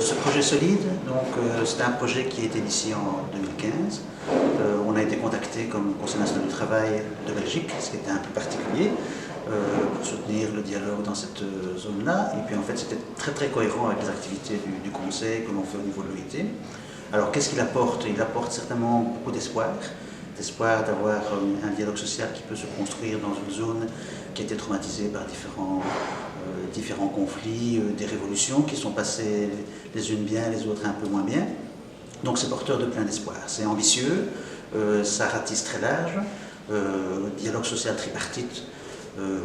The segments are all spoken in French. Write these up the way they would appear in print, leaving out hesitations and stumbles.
Ce projet Solide, c'est un projet qui a été initié en 2015. On a été contacté comme Conseil national du travail de Belgique, ce qui était un peu particulier, pour soutenir le dialogue dans cette zone-là. Et puis en fait, c'était très cohérent avec les activités du Conseil que l'on fait au niveau de l'OIT. Alors qu'est-ce qu'il apporte? Il apporte certainement beaucoup d'espoir d'avoir un dialogue social qui peut se construire dans une zone qui a été traumatisée par différents conflits, des révolutions qui sont passées les unes bien, les autres un peu moins bien. Donc c'est porteur de plein d'espoir. C'est ambitieux, ça ratisse très large, dialogue social tripartite,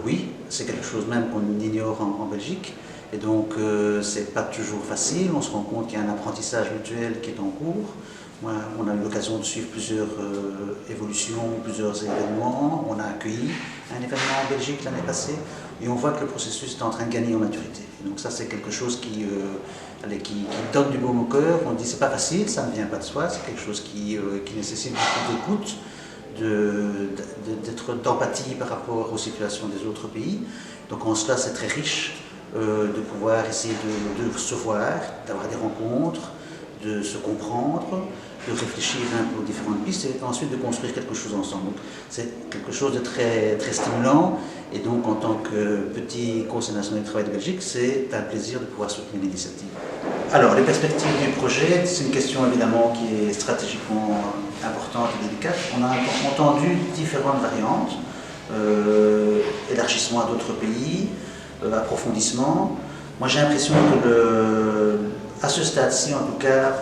oui, c'est quelque chose même qu'on ignore en Belgique. Et donc c'est pas toujours facile, on se rend compte qu'il y a un apprentissage mutuel qui est en cours. Moi, on a eu l'occasion de suivre plusieurs évolutions, plusieurs événements. On a accueilli un événement en Belgique l'année passée et on voit que le processus est en train de gagner en maturité. Et donc ça, c'est quelque chose qui donne du baume au cœur. On dit c'est pas facile, ça ne vient pas de soi, c'est quelque chose qui nécessite beaucoup d'écoute, d'empathie par rapport aux situations des autres pays. Donc en cela, c'est très riche de pouvoir essayer de se voir, d'avoir des rencontres, de se comprendre, de réfléchir un peu aux différentes pistes et ensuite de construire quelque chose ensemble. C'est quelque chose de très stimulant et donc en tant que petit Conseil national du travail de Belgique, c'est un plaisir de pouvoir soutenir l'initiative. Alors les perspectives du projet, c'est une question évidemment qui est stratégiquement importante et délicate. On a entendu différentes variantes, élargissement à d'autres pays, approfondissement. Moi j'ai l'impression que à ce stade-ci, en tout cas,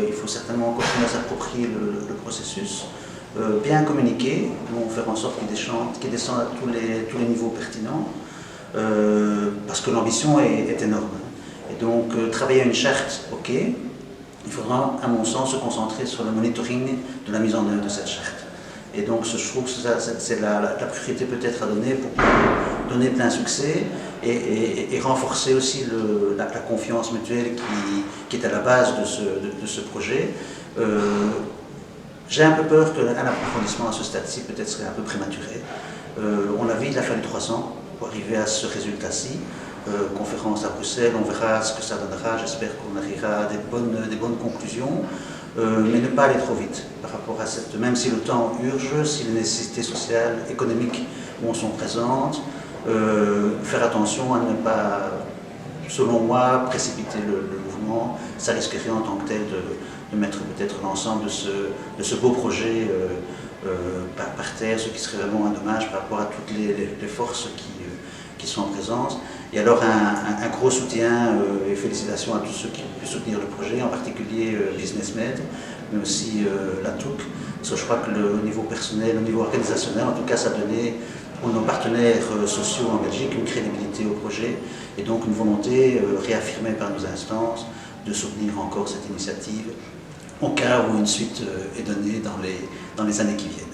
il faut certainement continuer à s'approprier le processus, bien communiquer, donc faire en sorte qu'il descende à tous les niveaux pertinents, parce que l'ambition est énorme. Et donc, travailler à une charte, ok, il faudra, à mon sens, se concentrer sur le monitoring de la mise en œuvre de cette charte. Et donc, je trouve que c'est la priorité peut-être à donner pour donner plein succès et renforcer aussi la confiance mutuelle qui est à la base de ce projet. J'ai un peu peur qu'un approfondissement à ce stade-ci peut-être serait un peu prématuré. On a vu, il a fallu 3 ans pour arriver à ce résultat-ci. Conférence à Bruxelles, on verra ce que ça donnera. J'espère qu'on arrivera à des bonnes conclusions. Mais ne pas aller trop vite par rapport à même si le temps urge, si les nécessités sociales, économiques sont présentes, faire attention à ne pas, selon moi, précipiter le mouvement. Ça risquerait en tant que tel de mettre peut-être l'ensemble de ce beau projet par terre, ce qui serait vraiment un dommage par rapport à toutes les forces qui sont en présence. Et alors un gros soutien et félicitations à tous ceux qui ont pu soutenir le projet, en particulier BusinessMed, mais aussi la TOUC. Parce que je crois que au niveau personnel, au niveau organisationnel, en tout cas, ça donnait aux nos partenaires sociaux en Belgique une crédibilité au projet et donc une volonté réaffirmée par nos instances de soutenir encore cette initiative au cas où une suite est donnée dans les années qui viennent.